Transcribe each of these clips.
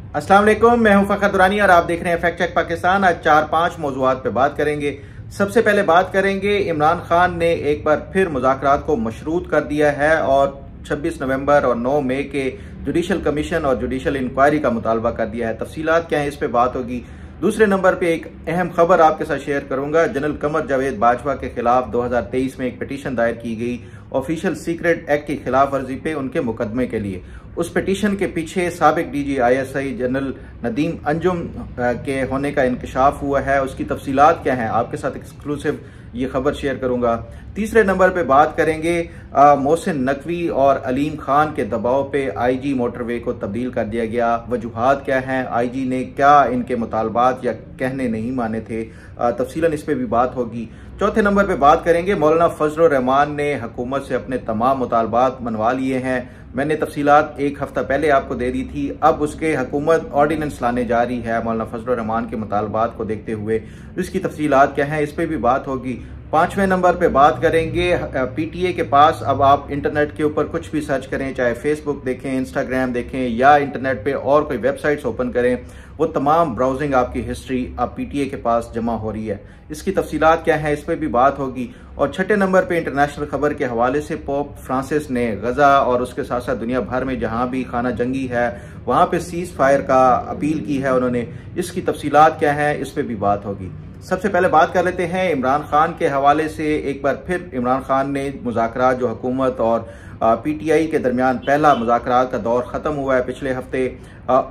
अस्सलाम वालेकुम, मैं हूं फखर दुरानी और आप देख रहे हैं फैक्ट चेक पाकिस्तान। आज 4-5 मौज़ूआत पे बात करेंगे। सबसे पहले बात करेंगे, इमरान खान ने एक बार फिर मुज़ाकरात को मशरूत कर दिया है और 26 नवंबर और 9 मई के जुडिशल कमीशन और जुडिशल इंक्वायरी का मुतालबा कर दिया है। तफसीलात क्या है इस पे बात होगी। दूसरे नंबर पे एक अहम खबर आपके साथ शेयर करूंगा। जनरल कमर जावेद बाजवा के खिलाफ 2023 में एक पिटीशन दायर की गई ऑफिशियल सीक्रेट एक्ट की खिलाफ वर्जी पे उनके मुकदमे के लिए। उस पिटीशन के पीछे साबिक DG ISI general Nadeem Anjum के होने का इंकशाफ हुआ है। उसकी तफसीलात क्या हैं आपके साथ एक्सक्लूसिव ये खबर शेयर करूंगा। तीसरे नंबर पे बात करेंगे, मोहसिन नकवी और अलीम खान के दबाव पे IG मोटरवे को तब्दील कर दिया गया। वजूहात क्या हैं, IG ने क्या इनके मुतालबात या कहने नहीं माने थे, तफसीलन इस पे भी बात होगी। चौथे नंबर पे बात करेंगे, मौलाना फजलुर रहमान ने हुकूमत से अपने तमाम मुतालबात मनवा लिए हैं। मैंने तफसीलात एक हफ्ता पहले आपको दे दी थी। अब उसके हुकूमत ऑर्डिनेंस लाने जा रही है मौलाना फजलुर रहमान के मुतालबात को देखते हुए। इसकी तफसीलात क्या हैं इस पर भी बात होगी। पांचवें नंबर पे बात करेंगे, PTA के पास अब आप इंटरनेट के ऊपर कुछ भी सर्च करें, चाहे फेसबुक देखें, इंस्टाग्राम देखें या इंटरनेट पे और कोई वेबसाइट्स ओपन करें, वो तमाम ब्राउजिंग आपकी हिस्ट्री अब PTA के पास जमा हो रही है। इसकी तफसीलात क्या है इस पर भी बात होगी। और छठे नंबर पे इंटरनेशनल खबर के हवाले से पोप फ्रांसिस ने गजा और उसके साथ साथ दुनिया भर में जहां भी खाना जंगी है वहां पे सीज फायर का अपील की है उन्होंने। इसकी तफसीलात क्या है इस पर भी बात होगी। सबसे पहले बात कर लेते हैं इमरान खान के हवाले से। एक बार फिर इमरान खान ने मुज़ाकरात जो हुकूमत और PTI के दरमियान पहला मुज़ाकरात का दौर ख़त्म हुआ है पिछले हफ्ते,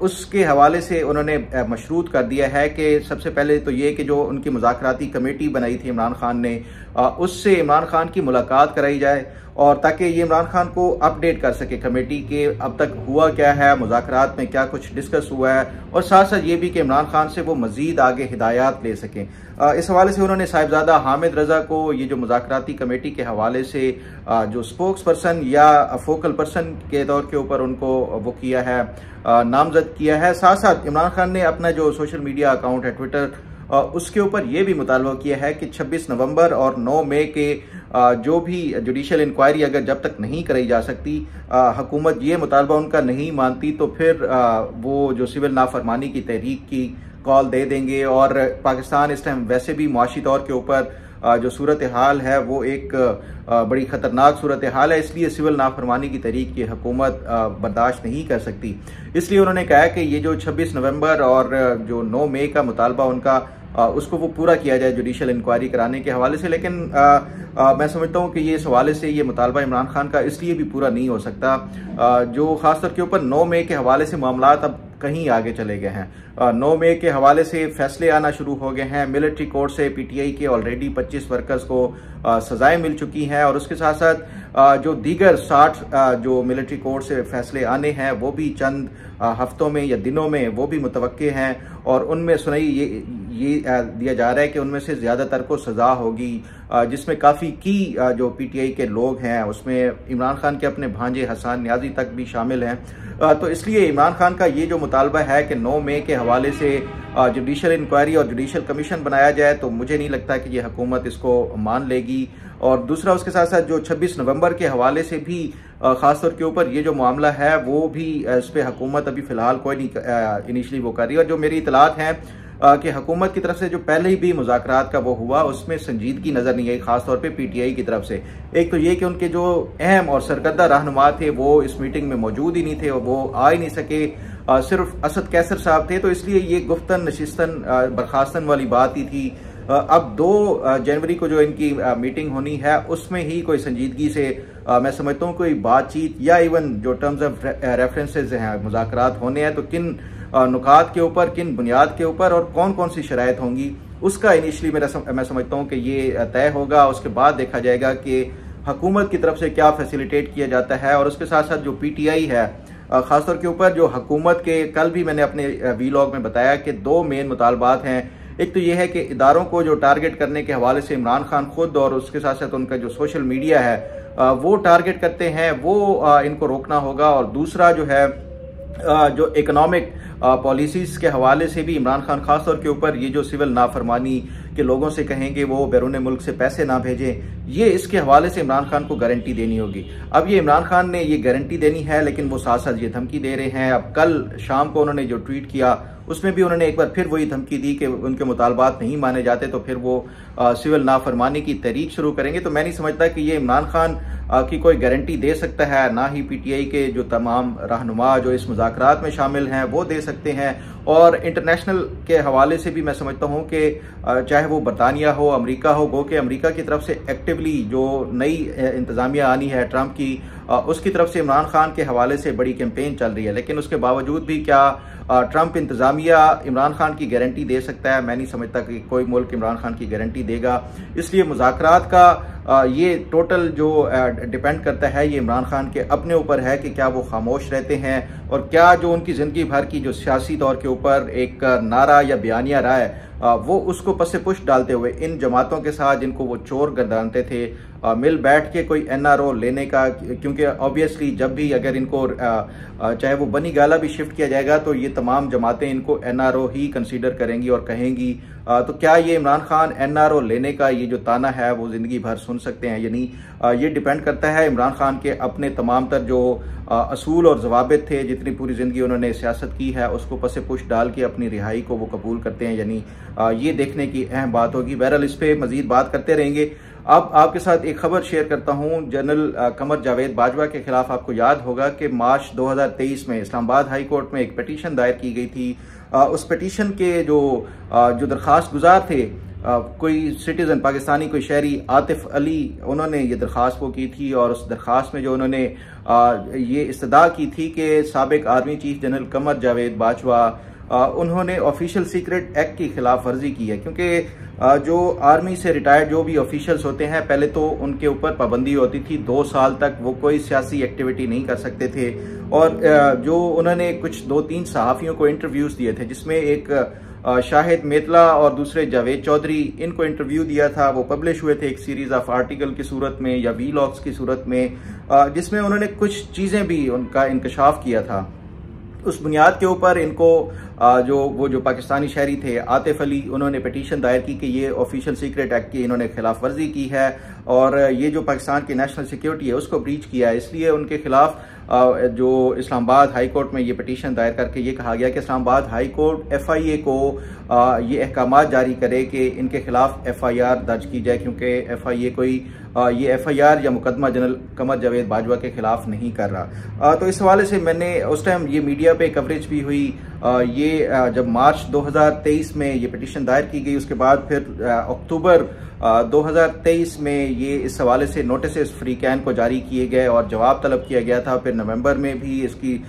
उसके हवाले से उन्होंने मशरूत कर दिया है कि सबसे पहले तो ये कि जो उनकी मुज़ाकराती कमेटी बनाई थी इमरान खान ने, उससे इमरान खान की मुलाकात कराई जाए और ताकि ये इमरान खान को अपडेट कर सके कमेटी के अब तक हुआ क्या है, मुज़ाकरात में क्या कुछ डिस्कस हुआ है, और साथ साथ ये भी कि इमरान खान से वो मज़ीद आगे हिदायत ले सकें। इस हवाले से उन्होंने साहिबजादा हामिद रजा को ये जो मुज़ाकराती कमेटी के हवाले से जो स्पोक्स पर्सन या फोकल पर्सन के तौर के ऊपर उनको वो किया है, नामजद किया है। साथ साथ इमरान खान ने अपना जो सोशल मीडिया अकाउंट है ट्विटर, उसके ऊपर यह भी मुतालबा किया है कि 26 नवंबर और 9 मई के जो भी जुडिशल इंक्वायरी अगर जब तक नहीं कराई जा सकती, हुकूमत ये मुतालबा उनका नहीं मानती, तो फिर वो जो सिविल नाफरमानी की तहरीक की कॉल दे देंगे। और पाकिस्तान इस टाइम वैसे भी मुआशी तौर के ऊपर जो सूरत हाल है वो एक बड़ी ख़तरनाक सूरत हाल है, इसलिए सिविल नाफरमानी की तहरीक की हुकूमत बर्दाश्त नहीं कर सकती। इसलिए उन्होंने कहा कि ये जो 26 नवंबर और जो 9 मई का मुतालबा उनका, उसको वो पूरा किया जाए जुडिशल इंक्वायरी कराने के हवाले से। लेकिन मैं समझता हूँ कि ये इस हवाले से ये मुतालबा इमरान खान का इसलिए भी पूरा नहीं हो सकता, जो खासतौर के ऊपर 9 मई के हवाले से मामलात अब कहीं आगे चले गए हैं। 9 मई के हवाले से फैसले आना शुरू हो गए हैं। मिलिट्री कोर्ट से PTI के ऑलरेडी 25 वर्कर्स को सजाएं मिल चुकी हैं और उसके साथ साथ जो दीगर 60 जो मिलिट्री कोर्ट से फैसले आने हैं वो भी चंद हफ्तों में या दिनों में वो भी मुतवक्के हैं। और उनमें सुनाई ये दिया जा रहा है कि उनमें से ज़्यादातर को सज़ा होगी, जिसमें काफ़ी की जो PTI के लोग हैं उसमें इमरान खान के अपने भांजे हसन न्याजी तक भी शामिल हैं। तो इसलिए इमरान खान का ये जो मुतालबा है कि 9 मई के हवाले से जुडिशल इंक्वायरी और जुडिशल कमीशन बनाया जाए, तो मुझे नहीं लगता कि ये हुकूमत इसको मान लेगी। और दूसरा उसके साथ साथ जो 26 नवंबर के हवाले से भी खासतौर के ऊपर ये जो मामला है वो भी इस पर हुकूमत अभी फ़िलहाल कोई नहीं इनिशली वो कर रही है। और जो मेरी इतलात हैं कि हुकूमत की तरफ से जो पहले ही भी मुज़ाकरात का वो हुआ उसमें संजीदगी नज़र नहीं आई, खासतौर पे PTI की तरफ से। एक तो ये कि उनके जो अहम और सरकर्दा रहनुमा थे वो इस मीटिंग में मौजूद ही नहीं थे और वो आ ही नहीं सके, सिर्फ असद कैसर साहब थे, तो इसलिए ये गुफ्तन नशिस्तन बर्खास्तन वाली बात ही थी। अब 2 जनवरी को जो इनकी मीटिंग होनी है उसमें ही कोई संजीदगी से मैं समझता हूँ कोई बातचीत या इवन जो टर्म्स ऑफ रेफरेंसेज हैं, मुज़ाकरात होने हैं, तो किन नुकात के ऊपर, किन बुनियाद के ऊपर और कौन कौन सी शराइत होंगी, उसका इनिशली मैं समझता हूँ कि ये तय होगा। उसके बाद देखा जाएगा कि हुकूमत की तरफ से क्या फैसिलिटेट किया जाता है। और उसके साथ साथ जो PTI है, खासतौर के ऊपर जो हुकूमत के, कल भी मैंने अपने वीलॉग में बताया कि 2 मेन मुतालबात हैं। एक तो ये है कि इदारों को जो टारगेट करने के हवाले से इमरान खान खुद और उसके साथ साथ उनका जो सोशल मीडिया है वो टारगेट करते हैं, वो इनको रोकना होगा। और दूसरा जो है जो इकोनॉमिक पॉलिसीज के हवाले से भी इमरान खान खास तौर के ऊपर ये जो सिविल नाफरमानी के लोगों से कहें कि वो बैरून मुल्क से पैसे ना भेजें, ये इसके हवाले से इमरान खान को गारंटी देनी होगी। अब ये इमरान खान ने ये गारंटी देनी है, लेकिन वो साथ साथ ये धमकी दे रहे हैं। अब कल शाम को उन्होंने जो ट्वीट किया उसमें भी उन्होंने एक बार फिर वही धमकी दी कि उनके मुतालबात नहीं माने जाते तो फिर वो सिविल नाफरमानी की तहरीक शुरू करेंगे। तो मैं नहीं समझता कि ये इमरान खान की कोई गारंटी दे सकता है, ना ही पीटीआई के जो तमाम रहनुमा जो इस मुज़ाकरात में शामिल हैं वो दे सकते हैं। और इंटरनेशनल के हवाले से भी मैं समझता हूँ कि चाहे वो बरतानिया हो, अमेरिका हो, गो कि अमेरिका की तरफ से एक्टिवली जो नई इंतज़ामिया आनी है ट्रंप की, उसकी तरफ से इमरान खान के हवाले से बड़ी कैंपेन चल रही है। लेकिन उसके बावजूद भी क्या ट्रंप इंतज़ामिया इमरान खान की गारंटी दे सकता है? मैं नहीं समझता कि कोई मुल्क इमरान खान की गारंटी देगा। इसलिए मुज़ाकरात का ये टोटल जो डिपेंड करता है ये इमरान खान के अपने ऊपर है कि क्या वो खामोश रहते हैं और क्या जो उनकी ज़िंदगी भर की जो सियासी तौर के ऊपर एक नारा या बयानिया रहा है वो उसको पसे पुश डालते हुए इन जमातों के साथ जिनको वो चोर गर्दानते थे मिल बैठ के कोई एनआरओ लेने का, क्योंकि ऑब्वियसली जब भी अगर इनको चाहे वो बनी गाला भी शिफ्ट किया जाएगा तो ये तमाम जमातें इनको एनआरओ ही कंसीडर करेंगी और कहेंगी। तो क्या ये इमरान खान एनआरओ लेने का ये जो ताना है वो ज़िंदगी भर सुन सकते हैं? यानी ये डिपेंड करता है इमरान खान के अपने तमाम तर जो असूल और जवाबित थे, जितनी पूरी ज़िंदगी उन्होंने सियासत की है उसको पसे पुश डाल के अपनी रिहाई को वो कबूल करते हैं। यानी ये देखने की अहम बात होगी। बहरहाल इस पर मज़ीद बात करते रहेंगे। अब आपके साथ एक खबर शेयर करता हूं। जनरल कमर जावेद बाजवा के खिलाफ आपको याद होगा कि मार्च 2023 में इस्लामाबाद हाई कोर्ट में एक पिटीशन दायर की गई थी। उस पिटीशन के जो दरख्वास्त गुजार थे कोई सिटीजन पाकिस्तानी, कोई शहरी आतिफ अली, उन्होंने ये दरख्वास्त वो की थी और उस दरख्वास्त में जो उन्होंने ये इस्तदा की थी कि साबिक army chief general Qamar Javed Bajwa उन्होंने ऑफिशियल सीक्रेट एक्ट की खिलाफ वर्जी की है। क्योंकि जो आर्मी से रिटायर्ड जो भी ऑफिशियल्स होते हैं पहले तो उनके ऊपर पाबंदी होती थी 2 साल तक वो कोई सियासी एक्टिविटी नहीं कर सकते थे। और जो उन्होंने कुछ 2-3 सहाफ़ियों को इंटरव्यूज दिए थे, जिसमें एक शाहिद मेतला और दूसरे जावेद चौधरी, इनको इंटरव्यू दिया था। वो पब्लिश हुए थे एक सीरीज ऑफ आर्टिकल की सूरत में या वीलॉग्स की सूरत में, जिसमें उन्होंने कुछ चीज़ें भी उनका इंकशाफ किया था। उस बुनियाद के ऊपर इनको जो पाकिस्तानी शहरी थे आतिफ अली, उन्होंने पिटीशन दायर की कि ये ऑफिशियल सीक्रेट एक्ट की इन्होंने खिलाफ वर्जी की है और ये जो पाकिस्तान की नेशनल सिक्योरिटी है उसको ब्रीच किया है। इसलिए उनके खिलाफ जो इस्लामाबाद हाई कोर्ट में ये पिटीशन दायर करके ये कहा गया कि इस्लामाबाद हाई कोर्ट FIA को ये अहकाम जारी करे कि इनके खिलाफ FIR दर्ज की जाए, क्योंकि FIA कोई ये FIR या मुकदमा जनरल कमर जावेद बाजवा के खिलाफ नहीं कर रहा। तो इस हवाले से मैंने उस टाइम ये मीडिया पे कवरेज भी हुई। ये जब मार्च 2023 में ये पिटीशन दायर की गई, उसके बाद फिर अक्टूबर 2023 में ये इस हवाले से नोटिस फ्री कैन को जारी किए गए और जवाब तलब किया गया था। फिर नवंबर में भी इसकी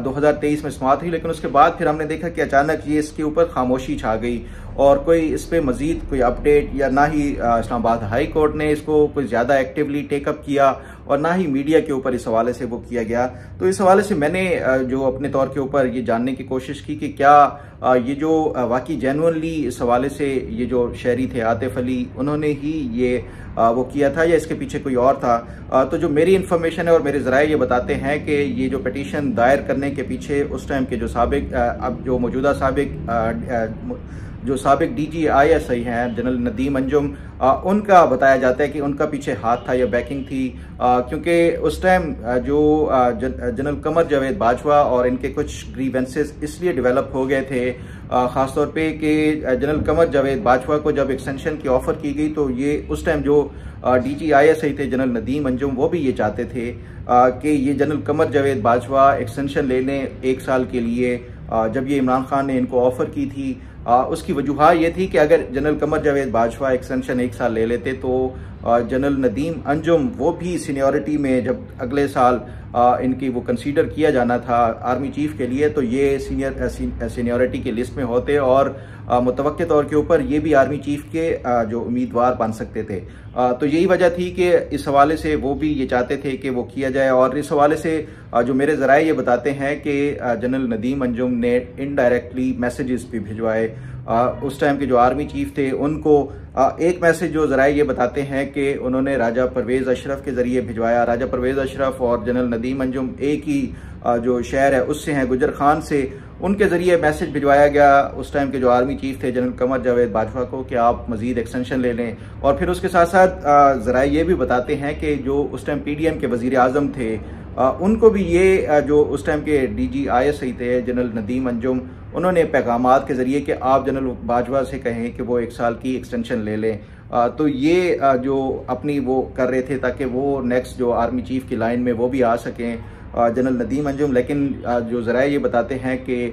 2023 में समाअत हुई, लेकिन उसके बाद फिर हमने देखा कि अचानक ये इसके ऊपर खामोशी छा गई और कोई इस पर मजीद कोई अपडेट या ना ही इस्लामाबाद हाई कोर्ट ने इसको कोई ज़्यादा एक्टिवली टेकअप किया और ना ही मीडिया के ऊपर इस हवाले से वो किया गया। तो इस हवाले से मैंने जो अपने तौर के ऊपर ये जानने की कोशिश की कि क्या ये जो वाकई जेन्युइनली इस हवाले से ये जो शहरी थे आतिफ अली, उन्होंने ही ये वो किया था या इसके पीछे कोई और था। तो जो मेरी इन्फॉर्मेशन है और मेरे ज़राए ये बताते हैं कि ये जो पिटीशन दायर करने के पीछे उस टाइम के जो साबिक अब जो मौजूदा साबिक DG ISI हैं जनरल नदीम अंजुम, उनका बताया जाता है कि उनका पीछे हाथ था या बैकिंग थी। क्योंकि उस टाइम जो जनरल कमर जावेद बाजवा और इनके कुछ ग्रीवेंसेस इसलिए डेवलप हो गए थे, ख़ासतौर पे कि जनरल कमर जावेद बाजवा को जब एक्सटेंशन की ऑफ़र की गई तो ये उस टाइम जो DG ISI थे जनरल नदीम अंजुम, वो भी ये चाहते थे कि ये जनरल कमर जावेद बाजवा एक्सटेंशन ले लें 1 साल के लिए। जब ये इमरान खान ने इनको ऑफ़र की थी उसकी वजूह ये थी कि अगर जनरल कमर जावेद बाजवा एक्सटेंशन 1 साल ले लेते तो जनरल नदीम अंजुम वो भी सीनियरिटी में जब अगले साल इनकी वो कंसीडर किया जाना था आर्मी चीफ के लिए, तो ये सीनियरिटी की लिस्ट में होते और मुतवक्के तौर के ऊपर ये भी आर्मी चीफ के जो उम्मीदवार बन सकते थे। तो यही वजह थी कि इस हवाले से वो भी ये चाहते थे कि वो किया जाए। और इस हवाले से जो मेरे ज़राए ये बताते हैं कि जनरल नदीम अंजुम ने इनडायरेक्टली मैसेजेस भी भिजवाए उस टाइम के जो आर्मी चीफ थे उनको। एक मैसेज जो ज़राए ये बताते हैं कि उन्होंने राजा परवेज़ अशरफ के ज़रिए भिजवाया। राजा परवेज़ अशरफ और जनरल नदीम अंजुम एक ही जो शहर है उससे हैं, गुजर खान से, उनके ज़रिए मैसेज भिजवाया गया उस टाइम के जो आर्मी चीफ थे जनरल कमर जावेद बाजवा को कि आप मज़ीद एक्सटेंशन ले लें। और फिर उसके साथ साथ ज़रा ये भी बताते हैं कि जो उस टाइम PDM के वज़ीर आज़म थे उनको भी ये जो उस टाइम के DGISI थे जनरल नदीम अंजुम, उन्होंने पैगामात के ज़रिए कि आप जनरल बाजवा से कहें कि वो 1 साल की एक्सटेंशन ले लें। तो ये जो अपनी वो कर रहे थे ताकि वो नेक्स्ट जो आर्मी चीफ की लाइन में वो भी आ सकें जनरल नदीम अंजुम। लेकिन जो ज़रा ये बताते हैं कि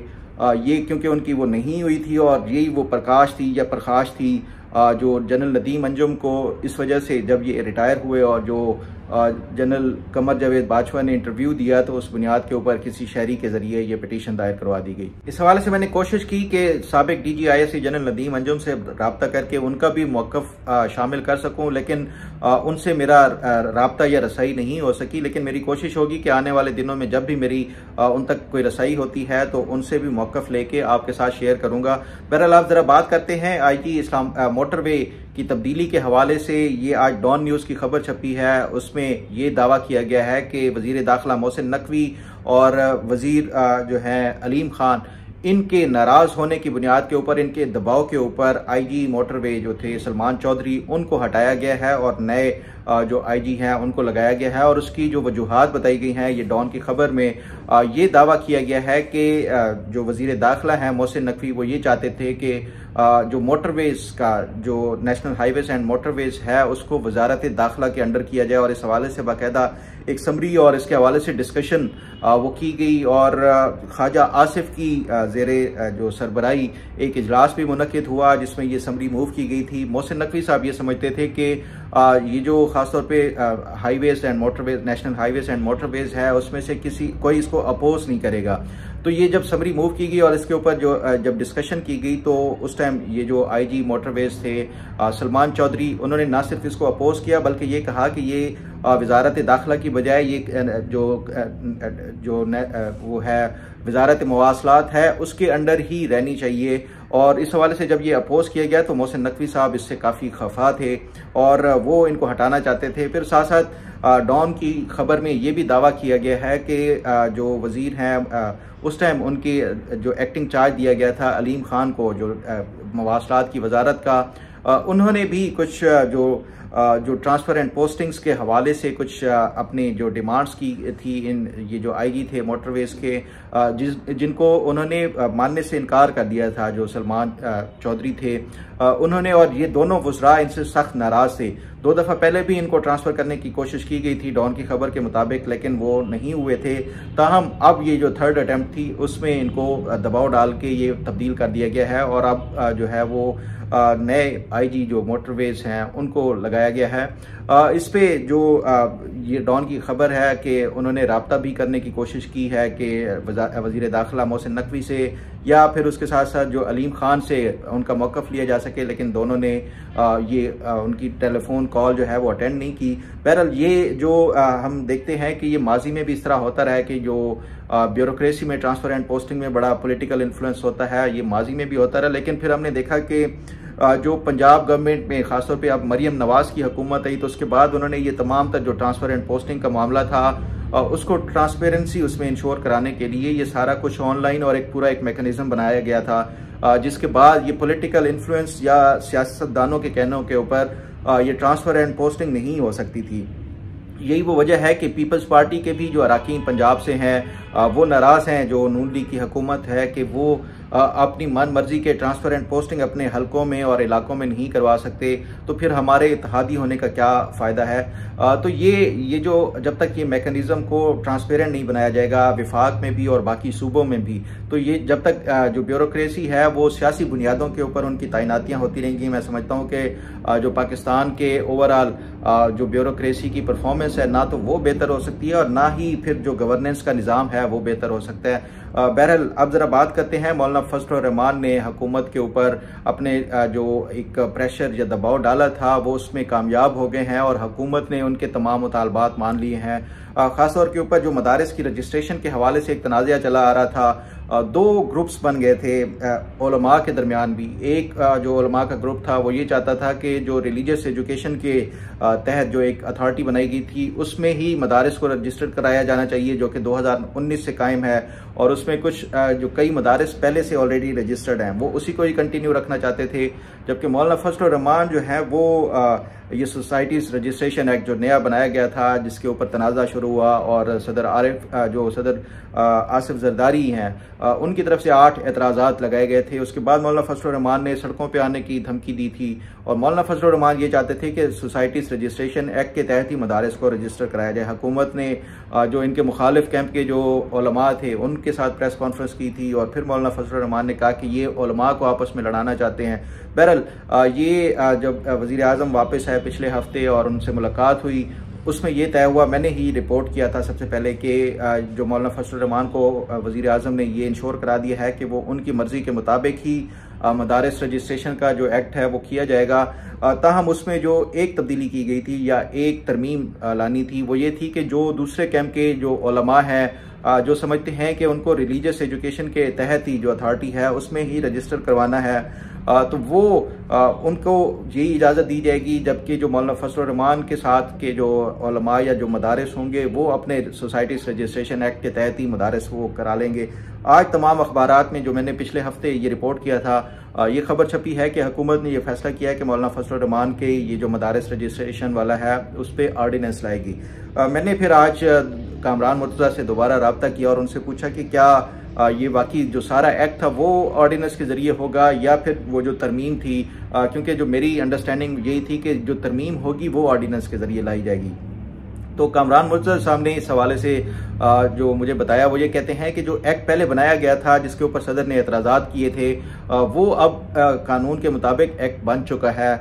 ये क्योंकि उनकी वो नहीं हुई थी और यही वो प्रकाश थी या प्रकाश थी जो जनरल नदीम अंजुम को इस वजह से जब ये रिटायर हुए और जो जनरल कमर जावेद बाजवा ने इंटरव्यू दिया तो उस बुनियाद के ऊपर किसी शहरी के जरिए ये पिटीशन दायर करवा दी गई। इस हवाले से मैंने कोशिश की कि साबिक DGISI जनरल नदीम अंजुम से रब्ता करके उनका भी मौक़िफ़ शामिल कर सकूं, लेकिन उनसे मेरा रब्ता या रसाई नहीं हो सकी। लेकिन मेरी कोशिश होगी कि आने वाले दिनों में जब भी मेरी उन तक कोई रसाई होती है तो उनसे भी मौक़िफ़ लेके आपके साथ शेयर करूंगा। बहरहाल आप ज़रा बात करते हैं IG इस्लाम मोटरवे की तब्दीली के हवाले से। ये आज डॉन न्यूज़ की खबर छपी है, उसमें ये दावा किया गया है कि वज़ीर दाखिला मोहसिन नकवी और वज़ीर जो हैं अलीम खान, इनके नाराज़ होने की बुनियाद के ऊपर, इनके दबाव के ऊपर IG मोटरवे जो थे सलमान चौधरी, उनको हटाया गया है और नए जो IG हैं उनको लगाया गया है। और उसकी जो वजूहात बताई गई हैं, ये डॉन की खबर में ये दावा किया गया है कि जो वज़ीर दाखिला हैं मोहसिन नकवी, वो ये चाहते थे कि जो मोटरवेज़ का जो नेशनल हाईवेज़ एंड मोटरवेज़ है उसको वजारत दाखिला के अंडर किया जाए। और इस हवाले से बाकायदा एक समरी और इसके हवाले से डिस्कशन वो की गई और ख्वाजा आसिफ की ज़ेरे जो सरबराही एक इजलास भी मुनक्किद हुआ जिसमें ये समरी मूव की गई थी। मोहसिन नकवी साहब ये समझते थे कि ये जो ख़ासतौर पे highways and motorways, national highways and motorways है, उसमें से कोई इसको अपोज नहीं करेगा। तो ये जब समरी मूव की गई और इसके ऊपर जो जब डिस्कशन की गई तो उस टाइम ये जो IG मोटरवेज़ थे सलमान चौधरी, उन्होंने ना सिर्फ इसको अपोज किया बल्कि ये कहा कि ये वजारत दाखिला की बजाय ये जो वो है वजारत मवासलात है उसके अंडर ही रहनी चाहिए। और इस हवाले से जब ये अपोज किया गया तो मोहसिन नकवी साहब इससे काफ़ी खफा थे और वो इनको हटाना चाहते थे। फिर साथ साथ डॉन की खबर में ये भी दावा किया गया है कि जो वज़ीर हैं उस टाइम उनकी जो एक्टिंग चार्ज दिया गया था अलीम खान को, जो मवासलात की वजारत का, उन्होंने भी कुछ जो ट्रांसफ़र एंड पोस्टिंग्स के हवाले से कुछ अपनी जो डिमांड्स की थी इन ये जो IG थे मोटरवेज़ के, जिनको उन्होंने मानने से इनकार कर दिया था जो सलमान चौधरी थे उन्होंने। और ये दोनों वज़रा इनसे सख्त नाराज़ थे। 2 दफ़ा पहले भी इनको ट्रांसफ़र करने की कोशिश की गई थी डॉन की खबर के मुताबिक, लेकिन वो नहीं हुए थे। ताहम अब ये जो 3rd अटैम्प्ट थी उसमें इनको दबाव डाल के ये तब्दील कर दिया गया है और अब जो है वो नए IG जो मोटरवेज़ हैं उनको लगाया गया है। इस पे जो ये डॉन की खबर है कि उन्होंने रब्ता भी करने की कोशिश की है कि वज़ीर दाखिला मोहसिन नकवी से या फिर उसके साथ साथ जो अलीम खान से उनका मौक़िफ़ लिया जा सके, लेकिन दोनों ने ये उनकी टेलीफोन कॉल जो है वो अटेंड नहीं की। बहरहाल ये जो हम देखते हैं कि ये माजी में भी इस तरह होता रहा है कि जो ब्यूरोक्रेसी में ट्रांसफ़र एंड पोस्टिंग में बड़ा पॉलिटिकल इन्फ्लुएंस होता है, ये माजी में भी होता रहा। लेकिन फिर हमने देखा कि जो पंजाब गवर्नमेंट में ख़ासतौर पे अब मरियम नवाज़ की हुकूमत आई तो उसके बाद उन्होंने ये तमाम तर जो ट्रांसफ़र एंड पोस्टिंग का मामला था उसको ट्रांसपेरेंसी उसमें इंश्योर कराने के लिए ये सारा कुछ ऑनलाइन और एक पूरा एक मैकेनिज़्म बनाया गया था, जिसके बाद ये पॉलिटिकल इन्फ्लुएंस या सियासतदानों के कहनों के ऊपर ये ट्रांसफ़र एंड पोस्टिंग नहीं हो सकती थी। यही वो वजह है कि पीपल्स पार्टी के भी जो अराकीन पंजाब से हैं वो नाराज़ हैं जो नून लीग की हुकूमत है कि वो अपनी मन मर्जी के ट्रांसफ़र एंड पोस्टिंग अपने हलकों में और इलाकों में नहीं करवा सकते, तो फिर हमारे इत्तेहादी होने का क्या फ़ायदा है। तो ये जो जब तक ये मैकेनिज़्म को ट्रांसपेरेंट नहीं बनाया जाएगा विफाक में भी और बाकी सूबों में भी, तो ये जब तक जो ब्यूरोक्रेसी है वो सियासी बुनियादों के ऊपर उनकी तैनातियाँ होती रहेंगी। मैं समझता हूँ कि जो पाकिस्तान के ओवरऑल जो ब्यूरोक्रेसी की परफॉर्मेंस है ना तो वो बेहतर हो सकती है और ना ही फिर जो गवर्नेंस का निज़ाम है वो बेहतर हो सकता है। बहरहाल अब ज़रा बात करते हैं, मौलाना फजल रहमान ने हुकूमत के ऊपर अपने जो एक प्रेशर या दबाव डाला था वो उसमें कामयाब हो गए हैं और हुकूमत ने उनके तमाम मुतालबात मान लिए हैं। ख़ासतौर के ऊपर जो मदारिस की रजिस्ट्रेशन के हवाले से एक तनाज़ा चला आ रहा था, 2 ग्रुप्स बन गए थे उलमा के दरमियान भी। एक जो उलमा का ग्रुप था वो ये चाहता था कि जो रिलीजियस एजुकेशन के तहत जो एक अथॉरिटी बनाई गई थी उसमें ही मदारिस को रजिस्टर्ड कराया जाना चाहिए जो कि 2019 से कायम है, और उसमें कुछ जो कई मदारिस पहले से ऑलरेडी रजिस्टर्ड हैं वो उसी को ही कंटिन्यू रखना चाहते थे, जबकि मौलाना फजलुर रहमान जो है वो ये सोसाइटीज़ रजिस्ट्रेशन एक्ट जो नया बनाया गया था जिसके ऊपर तनाज़ा शुरू हुआ और सदर आसिफ जरदारी हैं उनकी तरफ से 8 एतराज़ात लगाए गए थे। उसके बाद मौलाना फजलुर रहमान ने सड़कों पे आने की धमकी दी थी और मौलाना फजलुर रहमान ये चाहते थे कि सोसाइटीज़ रजिस्ट्रेशन एक्ट के तहत ही मदारिस को रजिस्टर कराया जाए। हुकूमत ने जो इनके मुखालिफ कैंप के जो उलमा थे उनके साथ प्रेस कॉन्फ्रेंस की थी और फिर मौलाना फजलुर रहमान ने कहा कि ये उलमा को आपस में लड़ाना चाहते हैं। बहरहाल ये जब वज़ीर आज़म वापस आए पिछले हफ्ते और उनसे मुलाकात हुई उसमें ये तय हुआ, मैंने ही रिपोर्ट किया था सबसे पहले कि जो मौलाना फजलुर रहमान को वज़ीर आज़म ने ये इंश्योर करा दिया है कि वो उनकी मर्ज़ी के मुताबिक ही मदारिस रजिस्ट्रेशन का जो एक्ट है वो किया जाएगा। ताहम उसमें जो एक तब्दीली की गई थी या एक तरमीम लानी थी वो ये थी कि जो दूसरे कैंप के जो उलमा हैं जो समझते हैं कि उनको रिलीजियस एजुकेशन के तहत ही जो अथॉरिटी है उसमें ही रजिस्टर करवाना है तो वो उनको यही इजाज़त दी जाएगी, जबकि जो मौलाना फजलुर रहमान के साथ के जो उलमा या जो मदारिस होंगे वो अपने सोसाइटीज़ रजिस्ट्रेशन एक्ट के तहत ही मदारिस वो करा लेंगे। आज तमाम अखबारात में जो मैंने पिछले हफ्ते ये रिपोर्ट किया था ये खबर छपी है कि हुकूमत ने यह फैसला किया है कि मौलाना फजलुर रहमान के ये जो मदारिस रजिस्ट्रेशन वाला है उस पर ऑर्डिनेंस लाएगी। मैंने फिर आज कामरान मुर्तज़ा से दोबारा रब्ता किया और उनसे पूछा कि क्या ये बाकी जो सारा एक्ट था वो ऑर्डिनेंस के ज़रिए होगा या फिर वो जो तरमीम थी, क्योंकि जो मेरी अंडरस्टैंडिंग यही थी कि जो तरमीम होगी वो ऑर्डिनेंस के ज़रिए लाई जाएगी। तो कामरान मुर्तज़ा साहब ने इस हवाले से जो मुझे बताया वो ये कहते हैं कि जो एक्ट पहले बनाया गया था जिसके ऊपर सदर ने एतराज़ात किए थे वो अब कानून के मुताबिक एक्ट बन चुका है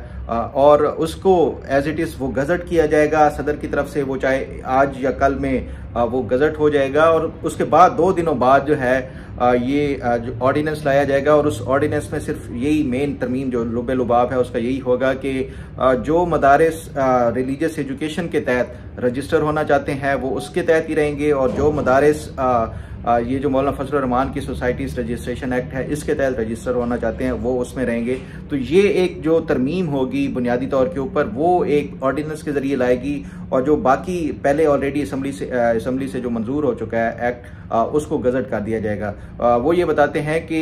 और उसको एज इट इज़ वो गज़ट किया जाएगा सदर की तरफ से, वो चाहे आज या कल में वो गज़ट हो जाएगा और उसके बाद 2 दिनों बाद जो है ये जो ऑर्डिनेंस लाया जाएगा और उस ऑर्डिनेंस में सिर्फ यही मेन तरमीम जो लुबे लुबाब है उसका यही होगा कि जो मदारिस रिलीजियस एजुकेशन के तहत रजिस्टर होना चाहते हैं वो उसके तहत ही रहेंगे और जो मदारिस ये जो मौलाना फजलुर रहमान की सोसाइटीज़ रजिस्ट्रेशन एक्ट है इसके तहत रजिस्टर होना चाहते हैं वो उसमें रहेंगे। तो ये एक जो तरमीम होगी बुनियादी तौर के ऊपर वो एक ऑर्डिनेंस के ज़रिए लाएगी और जो बाकी पहले ऑलरेडी असम्बली से जो मंजूर हो चुका है एक्ट उसको गज़ट कर दिया जाएगा। वो ये बताते हैं कि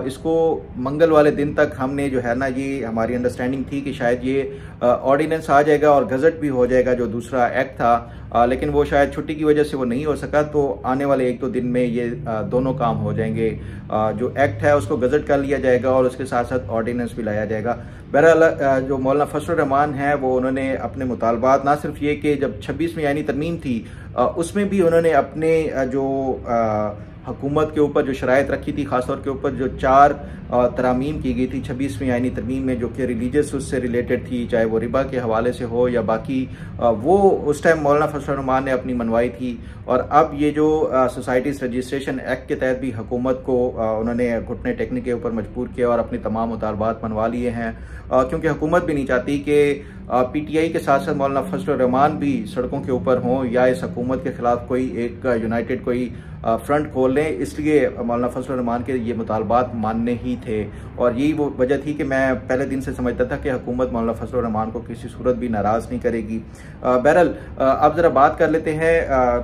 इसको मंगल वाले दिन तक हमने जो है ना ये हमारी अंडरस्टैंडिंग थी कि शायद ये ऑर्डिनेंस आ जाएगा और गज़ट भी हो जाएगा जो दूसरा एक्ट था, लेकिन वो शायद छुट्टी की वजह से वो नहीं हो सका। तो आने वाले 1-2 दिन में ये दोनों काम हो जाएंगे, जो एक्ट है उसको गज़ट कर लिया जाएगा और उसके साथ साथ ऑर्डिनेंस भी लाया जाएगा। बहरहाल जो मौलाना फजलुर रहमान है वो उन्होंने अपने मुतालबात ना सिर्फ ये कि जब 26वीं आईनी तरमीम थी उसमें भी उन्होंने अपने जो हुकूमत के ऊपर जो शराइत रखी थी, खासतौर के ऊपर जो 4 तरामीम की गई थी 26वीं आईनी तरमीम में जो कि रिलीजियस उससे रिलेटेड थी, चाहे वो रिबा के हवाले से हो या बाकी, वो उस टाइम मौलाना फजलुर रहमान ने अपनी मनवाई थी। और अब ये जो सोसाइटीज़ रजिस्ट्रेशन एक्ट के तहत भी हुकूमत को उन्होंने घुटने टेकने के ऊपर मजबूर किया और अपने तमाम मुतालबात मनवा लिए हैं, क्योंकि हुकूमत भी नहीं चाहती कि PTI के साथ साथ मौलाना फजलुर रहमान भी सड़कों के ऊपर हों या इस हुकूमत के खिलाफ कोई एक यूनाइटेड कोई फ्रंट खोल लें। इसलिए मौलाना फजलुर रहमान के ये मुतालबात मानने ही थे और यही वो वजह थी कि मैं पहले दिन से समझता था कि हुकूमत मौलाना फजलुर रहमान को किसी सूरत भी नाराज़ नहीं करेगी। बहरहाल अब ज़रा बात कर लेते हैं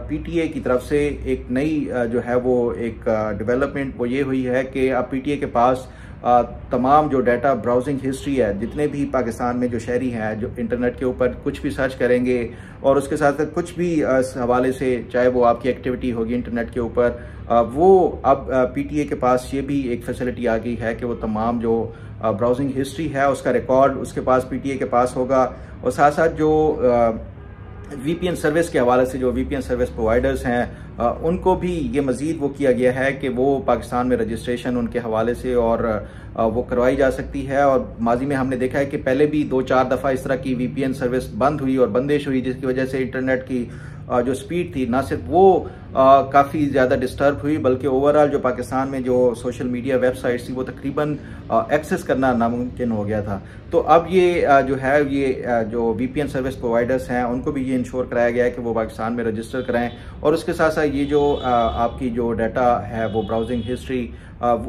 PTI की तरफ से एक नई जो है वो एक डेवलपमेंट वो ये हुई है कि अब PTI के पास तमाम जो डाटा ब्राउजिंग हिस्ट्री है, जितने भी पाकिस्तान में जो शहरी हैं जो इंटरनेट के ऊपर कुछ भी सर्च करेंगे और उसके साथ साथ कुछ भी इस हवाले से चाहे वो आपकी एक्टिविटी होगी इंटरनेट के ऊपर, वो अब PTI के पास ये भी एक फैसिलिटी आ गई है कि वो तमाम जो ब्राउजिंग हिस्ट्री है उसका रिकॉर्ड उसके पास PTI के पास होगा। और साथ साथ जो VPN सर्विस के हवाले से जो VPN सर्विस प्रोवाइडर्स हैं उनको भी ये मज़ीद वो किया गया है कि वो पाकिस्तान में रजिस्ट्रेशन उनके हवाले से और वो करवाई जा सकती है। और माजी में हमने देखा है कि पहले भी 2-4 दफ़ा इस तरह की VPN सर्विस बंद हुई और बंदिश हुई, जिसकी वजह से इंटरनेट की जो स्पीड थी ना सिर्फ वो काफ़ी ज़्यादा डिस्टर्ब हुई बल्कि ओवरऑल जो पाकिस्तान में जो सोशल मीडिया वेबसाइट्स थी वो तकरीबन एक्सेस करना नामुमकिन हो गया था। तो अब ये जो है ये जो VPN सर्विस प्रोवाइडर्स हैं उनको भी ये इंश्योर कराया गया है कि वो पाकिस्तान में रजिस्टर कराएं और उसके साथ साथ ये जो आपकी जो डाटा है वो ब्राउजिंग हिस्ट्री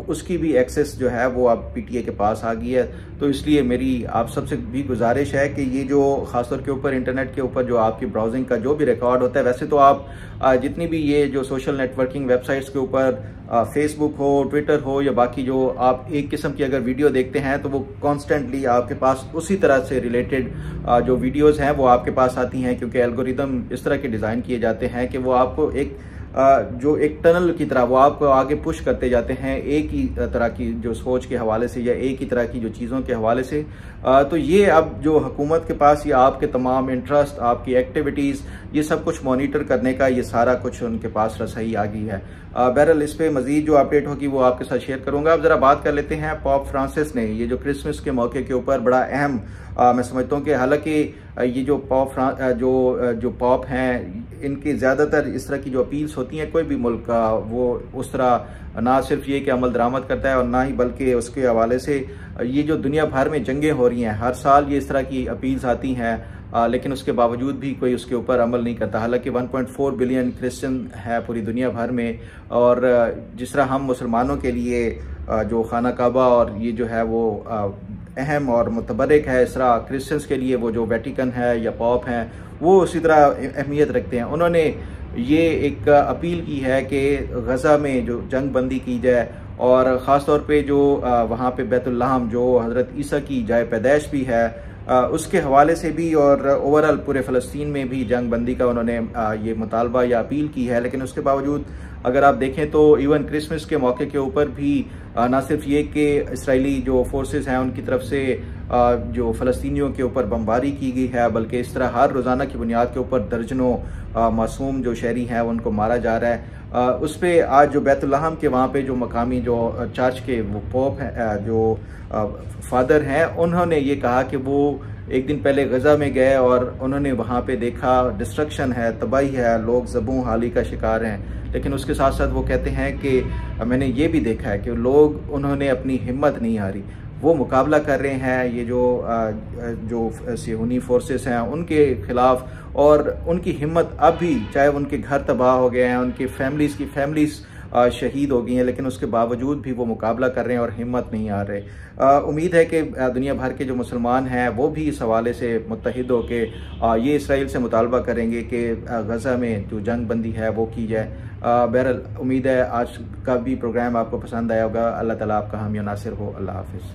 उसकी भी एक्सेस जो है वो अब PTI के पास आ गई है। तो इसलिए मेरी आप सबसे भी गुजारिश है कि ये जो खासतौर के ऊपर इंटरनेट के ऊपर जो आपकी ब्राउजिंग का जो भी रिकॉर्ड होता है, वैसे तो आप जितनी भी ये जो सोशल नेटवर्किंग वेबसाइट्स के ऊपर फेसबुक हो, ट्विटर हो या बाकी जो आप एक किस्म की अगर वीडियो देखते हैं तो वो कॉन्स्टेंटली आपके पास उसी तरह से रिलेटेड जो वीडियोस हैं वो आपके पास आती हैं, क्योंकि एल्गोरिदम इस तरह के डिज़ाइन किए जाते हैं कि वो आपको एक जो एक टनल की तरह वो आपको आगे पुश करते जाते हैं एक ही तरह की जो सोच के हवाले से या एक ही तरह की जो चीज़ों के हवाले से। तो ये अब जो हुकूमत के पास ये आपके तमाम इंटरेस्ट, आपकी एक्टिविटीज़, ये सब कुछ मॉनिटर करने का ये सारा कुछ उनके पास रसाई आ गई है। बहरहाल इस पे मजीद जो अपडेट होगी वो आपके साथ शेयर करूंगा। अब जरा बात कर लेते हैं पोप फ्रांसिस ने ये जो क्रिसमस के मौके के ऊपर बड़ा अहम मैं समझता हूँ कि हालांकि ये जो पॉप हैं इनकी ज़्यादातर इस तरह की जो अपील्स होती हैं कोई भी मुल्क का वो उस तरह ना सिर्फ ये कि अमल दरामद करता है और ना ही बल्कि उसके हवाले से ये जो दुनिया भर में जंगें हो रही हैं, हर साल ये इस तरह की अपील्स आती हैं, लेकिन उसके बावजूद भी कोई उसके ऊपर अमल नहीं करता। हालांकि 1.4 बिलियन क्रिश्चियन है पूरी दुनिया भर में, और जिस तरह हम मुसलमानों के लिए जो खाना काबा और ये जो है वो अहम और मुतबरक है, इस तरह क्रिश्चियंस के लिए वो जो वेटिकन है या पॉप हैं वो उसी तरह अहमियत रखते हैं। उन्होंने ये एक अपील की है कि गज़ा में जो जंग बंदी की जाए और ख़ास तौर पे जो वहाँ पे बैतुल्लाहम जो हज़रत ईसा की जाए पैदाइश भी है उसके हवाले से भी, और ओवरऑल पूरे फ़लस्तीन में भी जंग बंदी का उन्होंने ये मुतालबा या अपील की है। लेकिन उसके बावजूद अगर आप देखें तो इवन क्रिसमस के मौके के ऊपर भी ना सिर्फ ये कि इसराइली जो फोर्सेस हैं उनकी तरफ से जो फ़लस्तीनियों के ऊपर बमबारी की गई है, बल्कि इस तरह हर रोज़ाना की बुनियाद के ऊपर दर्जनों मासूम जो शहरी हैं उनको मारा जा रहा है। उस पर आज जो बैतुल्लाहम के वहाँ पे जो मकामी जो चर्च के वो पोप हैं जो फादर हैं, उन्होंने ये कहा कि वो एक दिन पहले गज़ा में गए और उन्होंने वहाँ पे देखा डिस्ट्रक्शन है, तबाही है, लोग ज़बूं हाली का शिकार हैं। लेकिन उसके साथ साथ वो कहते हैं कि मैंने ये भी देखा है कि लोग उन्होंने अपनी हिम्मत नहीं हारी, वो मुकाबला कर रहे हैं ये जो सिहूनी फोर्सेस हैं उनके खिलाफ, और उनकी हिम्मत अब भी, चाहे उनके घर तबाह हो गए हैं, उनके फैमिलीज़ शहीद हो गई हैं, लेकिन उसके बावजूद भी वो मुकाबला कर रहे हैं और हिम्मत नहीं आ रहे। उम्मीद है कि दुनिया भर के जो मुसलमान हैं वो भी इस हवाले से मुत्तहिद हो के ये इसराइल से मुतालबा करेंगे कि गज़ा में जो जंग बंदी है वो की जाए। बहरहाल उम्मीद है आज का भी प्रोग्राम आपको पसंद आया होगा। अल्लाह ताला आपका हामी नासिर हो। अल्लाह हाफिज़।